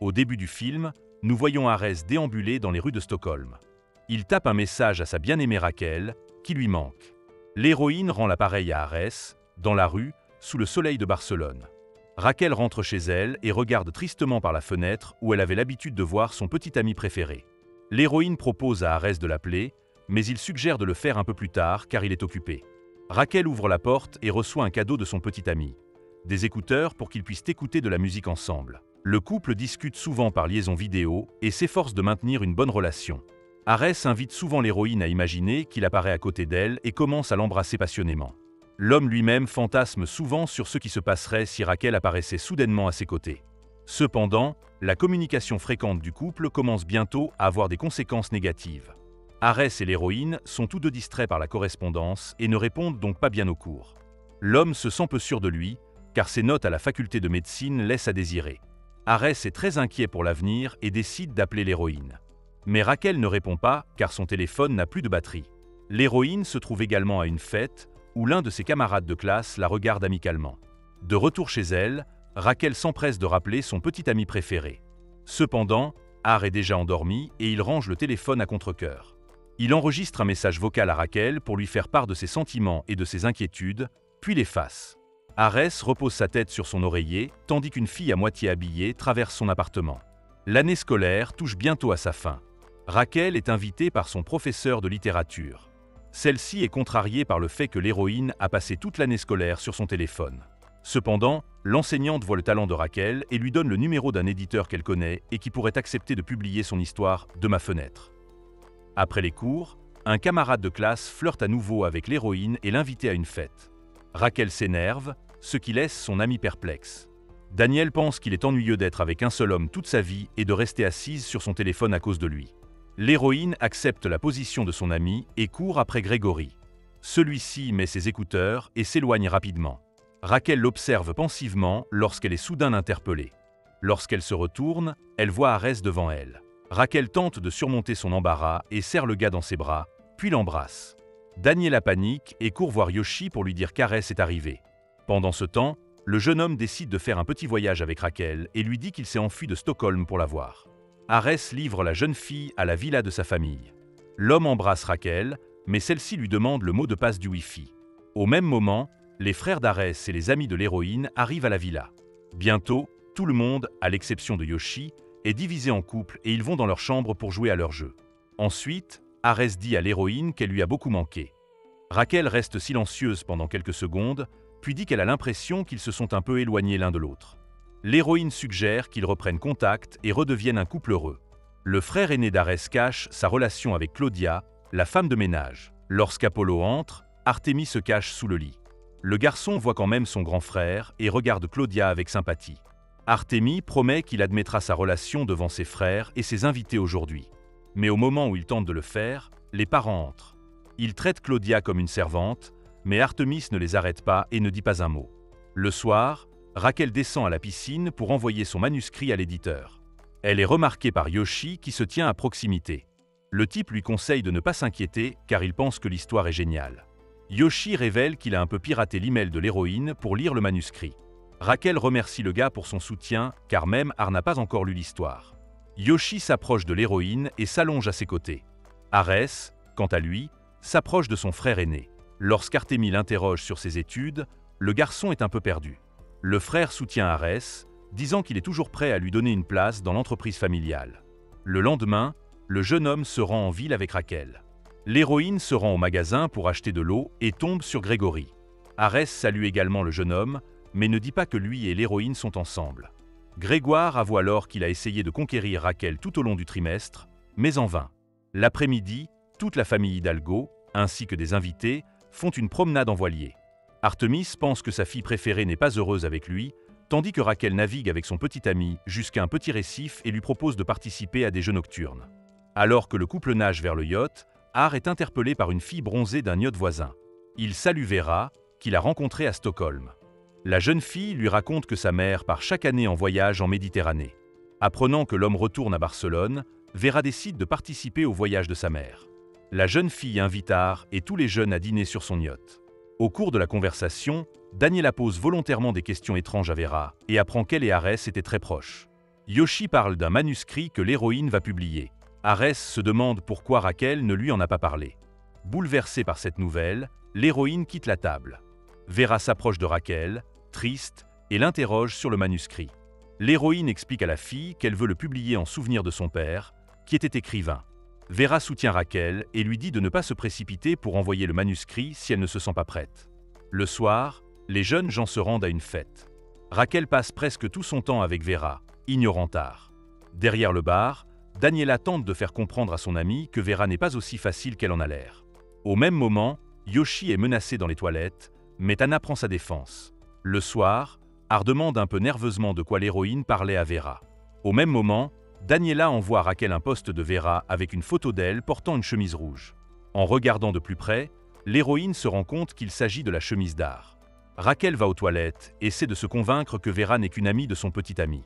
Au début du film, nous voyons Arès déambuler dans les rues de Stockholm. Il tape un message à sa bien-aimée Raquel, qui lui manque. L'héroïne rend l'appareil à Arès, dans la rue, sous le soleil de Barcelone. Raquel rentre chez elle et regarde tristement par la fenêtre où elle avait l'habitude de voir son petit ami préféré. L'héroïne propose à Arès de l'appeler, mais il suggère de le faire un peu plus tard car il est occupé. Raquel ouvre la porte et reçoit un cadeau de son petit ami. Des écouteurs pour qu'ils puissent écouter de la musique ensemble. Le couple discute souvent par liaison vidéo et s'efforce de maintenir une bonne relation. Arès invite souvent l'héroïne à imaginer qu'il apparaît à côté d'elle et commence à l'embrasser passionnément. L'homme lui-même fantasme souvent sur ce qui se passerait si Raquel apparaissait soudainement à ses côtés. Cependant, la communication fréquente du couple commence bientôt à avoir des conséquences négatives. Arès et l'héroïne sont tous deux distraits par la correspondance et ne répondent donc pas bien aux cours. L'homme se sent peu sûr de lui, car ses notes à la faculté de médecine laissent à désirer. Arès est très inquiet pour l'avenir et décide d'appeler l'héroïne. Mais Raquel ne répond pas car son téléphone n'a plus de batterie. L'héroïne se trouve également à une fête où l'un de ses camarades de classe la regarde amicalement. De retour chez elle, Raquel s'empresse de rappeler son petit ami préféré. Cependant, Ar est déjà endormi et il range le téléphone à contre-cœur. Il enregistre un message vocal à Raquel pour lui faire part de ses sentiments et de ses inquiétudes, puis l'efface. Arès repose sa tête sur son oreiller, tandis qu'une fille à moitié habillée traverse son appartement. L'année scolaire touche bientôt à sa fin. Raquel est invitée par son professeur de littérature. Celle-ci est contrariée par le fait que l'héroïne a passé toute l'année scolaire sur son téléphone. Cependant, l'enseignante voit le talent de Raquel et lui donne le numéro d'un éditeur qu'elle connaît et qui pourrait accepter de publier son histoire de ma fenêtre. Après les cours, un camarade de classe flirte à nouveau avec l'héroïne et l'invite à une fête. Raquel s'énerve, ce qui laisse son ami perplexe. Daniel pense qu'il est ennuyeux d'être avec un seul homme toute sa vie et de rester assise sur son téléphone à cause de lui. L'héroïne accepte la position de son ami et court après Grégory. Celui-ci met ses écouteurs et s'éloigne rapidement. Raquel l'observe pensivement lorsqu'elle est soudain interpellée. Lorsqu'elle se retourne, elle voit Arès devant elle. Raquel tente de surmonter son embarras et serre le gars dans ses bras, puis l'embrasse. Daniela panique et court voir Yoshi pour lui dire qu'Arès est arrivé. Pendant ce temps, le jeune homme décide de faire un petit voyage avec Raquel et lui dit qu'il s'est enfui de Stockholm pour la voir. Arès livre la jeune fille à la villa de sa famille. L'homme embrasse Raquel, mais celle-ci lui demande le mot de passe du Wi-Fi. Au même moment, les frères d'Arès et les amis de l'héroïne arrivent à la villa. Bientôt, tout le monde, à l'exception de Yoshi, est divisé en couples et ils vont dans leur chambre pour jouer à leur jeu. Ensuite, Arès dit à l'héroïne qu'elle lui a beaucoup manqué. Raquel reste silencieuse pendant quelques secondes, puis dit qu'elle a l'impression qu'ils se sont un peu éloignés l'un de l'autre. L'héroïne suggère qu'ils reprennent contact et redeviennent un couple heureux. Le frère aîné d'Arès cache sa relation avec Claudia, la femme de ménage. Lorsqu'Apollo entre, Artémis se cache sous le lit. Le garçon voit quand même son grand frère et regarde Claudia avec sympathie. Artémis promet qu'il admettra sa relation devant ses frères et ses invités aujourd'hui. Mais au moment où il tente de le faire, les parents entrent. Ils traitent Claudia comme une servante, mais Artémis ne les arrête pas et ne dit pas un mot. Le soir, Raquel descend à la piscine pour envoyer son manuscrit à l'éditeur. Elle est remarquée par Yoshi qui se tient à proximité. Le type lui conseille de ne pas s'inquiéter car il pense que l'histoire est géniale. Yoshi révèle qu'il a un peu piraté l'email de l'héroïne pour lire le manuscrit. Raquel remercie le gars pour son soutien car même Ar n'a pas encore lu l'histoire. Yoshi s'approche de l'héroïne et s'allonge à ses côtés. Arès, quant à lui, s'approche de son frère aîné. Lorsqu'Artémis l'interroge sur ses études, le garçon est un peu perdu. Le frère soutient Arès, disant qu'il est toujours prêt à lui donner une place dans l'entreprise familiale. Le lendemain, le jeune homme se rend en ville avec Raquel. L'héroïne se rend au magasin pour acheter de l'eau et tombe sur Grégory. Arès salue également le jeune homme, mais ne dit pas que lui et l'héroïne sont ensemble. Grégoire avoue alors qu'il a essayé de conquérir Raquel tout au long du trimestre, mais en vain. L'après-midi, toute la famille Hidalgo, ainsi que des invités, font une promenade en voilier. Artémis pense que sa fille préférée n'est pas heureuse avec lui, tandis que Raquel navigue avec son petit ami jusqu'à un petit récif et lui propose de participer à des jeux nocturnes. Alors que le couple nage vers le yacht, Ar est interpellé par une fille bronzée d'un yacht voisin. Il salue Vera, qu'il a rencontrée à Stockholm. La jeune fille lui raconte que sa mère part chaque année en voyage en Méditerranée. Apprenant que l'homme retourne à Barcelone, Vera décide de participer au voyage de sa mère. La jeune fille invite Ar et tous les jeunes à dîner sur son yacht. Au cours de la conversation, Daniela pose volontairement des questions étranges à Vera et apprend qu'elle et Arès étaient très proches. Yoshi parle d'un manuscrit que l'héroïne va publier. Arès se demande pourquoi Raquel ne lui en a pas parlé. Bouleversée par cette nouvelle, l'héroïne quitte la table. Vera s'approche de Raquel, triste, et l'interroge sur le manuscrit. L'héroïne explique à la fille qu'elle veut le publier en souvenir de son père, qui était écrivain. Vera soutient Raquel et lui dit de ne pas se précipiter pour envoyer le manuscrit si elle ne se sent pas prête. Le soir, les jeunes gens se rendent à une fête. Raquel passe presque tout son temps avec Vera, ignorant tard. Derrière le bar, Daniela tente de faire comprendre à son amie que Vera n'est pas aussi facile qu'elle en a l'air. Au même moment, Yoshi est menacé dans les toilettes, mais Anna prend sa défense. Le soir, Ar demande un peu nerveusement de quoi l'héroïne parlait à Vera. Au même moment, Daniela envoie à Raquel un post de Vera avec une photo d'elle portant une chemise rouge. En regardant de plus près, l'héroïne se rend compte qu'il s'agit de la chemise d'Ar. Raquel va aux toilettes et essaie de se convaincre que Vera n'est qu'une amie de son petit ami.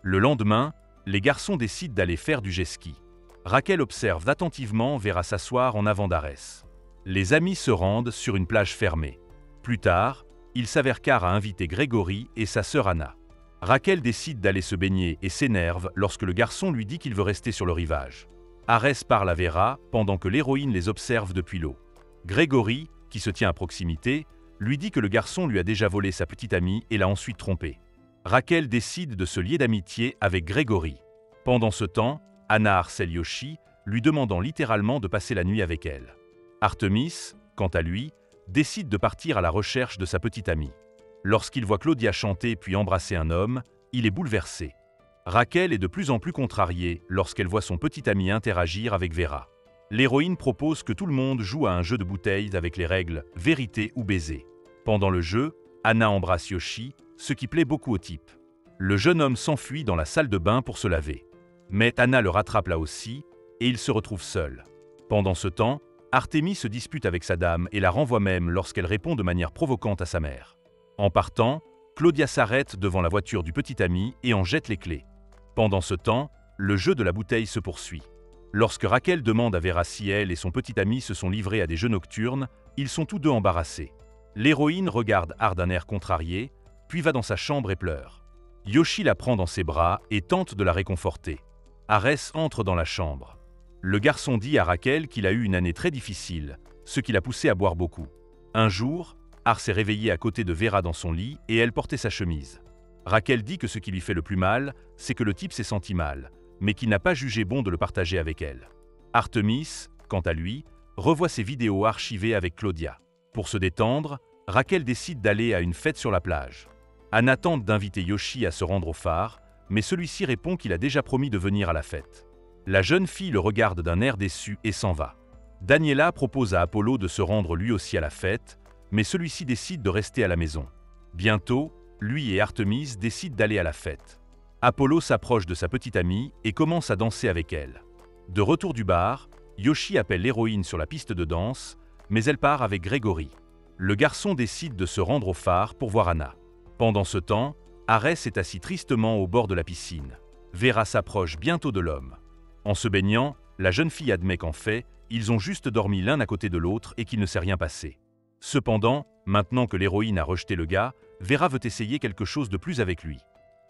Le lendemain, les garçons décident d'aller faire du jet-ski. Raquel observe attentivement Vera s'asseoir en avant d'Arès. Les amis se rendent sur une plage fermée. Plus tard, il s'avère qu'Ar a invité Grégory et sa sœur Anna. Raquel décide d'aller se baigner et s'énerve lorsque le garçon lui dit qu'il veut rester sur le rivage. Arès parle à Vera pendant que l'héroïne les observe depuis l'eau. Grégory, qui se tient à proximité, lui dit que le garçon lui a déjà volé sa petite amie et l'a ensuite trompée. Raquel décide de se lier d'amitié avec Grégory. Pendant ce temps, Anna harcèle Yoshi, lui demandant littéralement de passer la nuit avec elle. Artemis, quant à lui, décide de partir à la recherche de sa petite amie. Lorsqu'il voit Claudia chanter puis embrasser un homme, il est bouleversé. Raquel est de plus en plus contrariée lorsqu'elle voit son petit ami interagir avec Vera. L'héroïne propose que tout le monde joue à un jeu de bouteilles avec les règles « vérité ou baiser ». Pendant le jeu, Anna embrasse Yoshi, ce qui plaît beaucoup au type. Le jeune homme s'enfuit dans la salle de bain pour se laver. Mais Anna le rattrape là aussi, et il se retrouve seul. Pendant ce temps, Artemis se dispute avec sa dame et la renvoie même lorsqu'elle répond de manière provocante à sa mère. En partant, Claudia s'arrête devant la voiture du petit ami et en jette les clés. Pendant ce temps, le jeu de la bouteille se poursuit. Lorsque Raquel demande à Vera si elle et son petit ami se sont livrés à des jeux nocturnes, ils sont tous deux embarrassés. L'héroïne regarde Ar d'un air contrarié, puis va dans sa chambre et pleure. Yoshi la prend dans ses bras et tente de la réconforter. Arès entre dans la chambre. Le garçon dit à Raquel qu'il a eu une année très difficile, ce qui l'a poussé à boire beaucoup. Un jour, Ar s'est réveillé à côté de Vera dans son lit et elle portait sa chemise. Raquel dit que ce qui lui fait le plus mal, c'est que le type s'est senti mal, mais qu'il n'a pas jugé bon de le partager avec elle. Artemis, quant à lui, revoit ses vidéos archivées avec Claudia. Pour se détendre, Raquel décide d'aller à une fête sur la plage. Anna tente d'inviter Yoshi à se rendre au phare, mais celui-ci répond qu'il a déjà promis de venir à la fête. La jeune fille le regarde d'un air déçu et s'en va. Daniela propose à Apollo de se rendre lui aussi à la fête, mais celui-ci décide de rester à la maison. Bientôt, lui et Artemis décident d'aller à la fête. Apollo s'approche de sa petite amie et commence à danser avec elle. De retour du bar, Yoshi appelle l'héroïne sur la piste de danse, mais elle part avec Grégory. Le garçon décide de se rendre au phare pour voir Anna. Pendant ce temps, Arès est assis tristement au bord de la piscine. Vera s'approche bientôt de l'homme. En se baignant, la jeune fille admet qu'en fait, ils ont juste dormi l'un à côté de l'autre et qu'il ne s'est rien passé. Cependant, maintenant que l'héroïne a rejeté le gars, Vera veut essayer quelque chose de plus avec lui.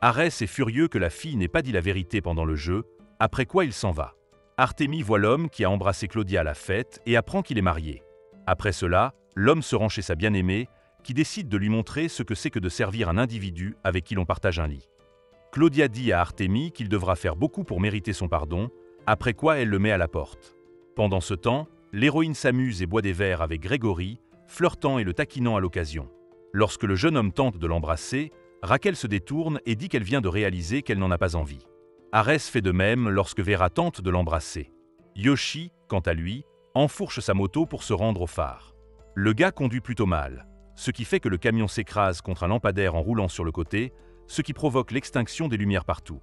Arès est furieux que la fille n'ait pas dit la vérité pendant le jeu, après quoi il s'en va. Artemis voit l'homme qui a embrassé Claudia à la fête et apprend qu'il est marié. Après cela, l'homme se rend chez sa bien-aimée, qui décide de lui montrer ce que c'est que de servir un individu avec qui l'on partage un lit. Claudia dit à Artemis qu'il devra faire beaucoup pour mériter son pardon, après quoi elle le met à la porte. Pendant ce temps, l'héroïne s'amuse et boit des verres avec Grégory, flirtant et le taquinant à l'occasion. Lorsque le jeune homme tente de l'embrasser, Raquel se détourne et dit qu'elle vient de réaliser qu'elle n'en a pas envie. Arès fait de même lorsque Vera tente de l'embrasser. Yoshi, quant à lui, enfourche sa moto pour se rendre au phare. Le gars conduit plutôt mal, ce qui fait que le camion s'écrase contre un lampadaire en roulant sur le côté, ce qui provoque l'extinction des lumières partout.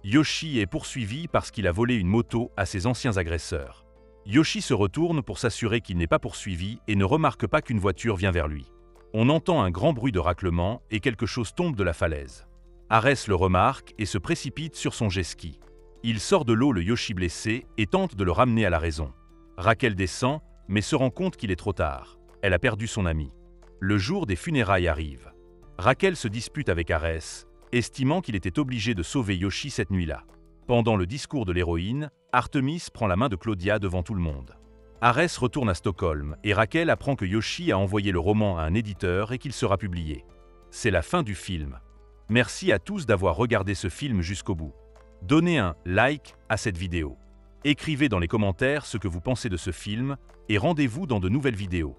Yoshi est poursuivi parce qu'il a volé une moto à ses anciens agresseurs. Yoshi se retourne pour s'assurer qu'il n'est pas poursuivi et ne remarque pas qu'une voiture vient vers lui. On entend un grand bruit de raclement et quelque chose tombe de la falaise. Arès le remarque et se précipite sur son jet-ski. Il sort de l'eau le Yoshi blessé et tente de le ramener à la raison. Raquel descend, mais se rend compte qu'il est trop tard. Elle a perdu son ami. Le jour des funérailles arrive. Raquel se dispute avec Arès, estimant qu'il était obligé de sauver Yoshi cette nuit-là. Pendant le discours de l'héroïne, Artemis prend la main de Claudia devant tout le monde. Ares retourne à Stockholm et Raquel apprend que Yoshi a envoyé le roman à un éditeur et qu'il sera publié. C'est la fin du film. Merci à tous d'avoir regardé ce film jusqu'au bout. Donnez un like à cette vidéo. Écrivez dans les commentaires ce que vous pensez de ce film et rendez-vous dans de nouvelles vidéos.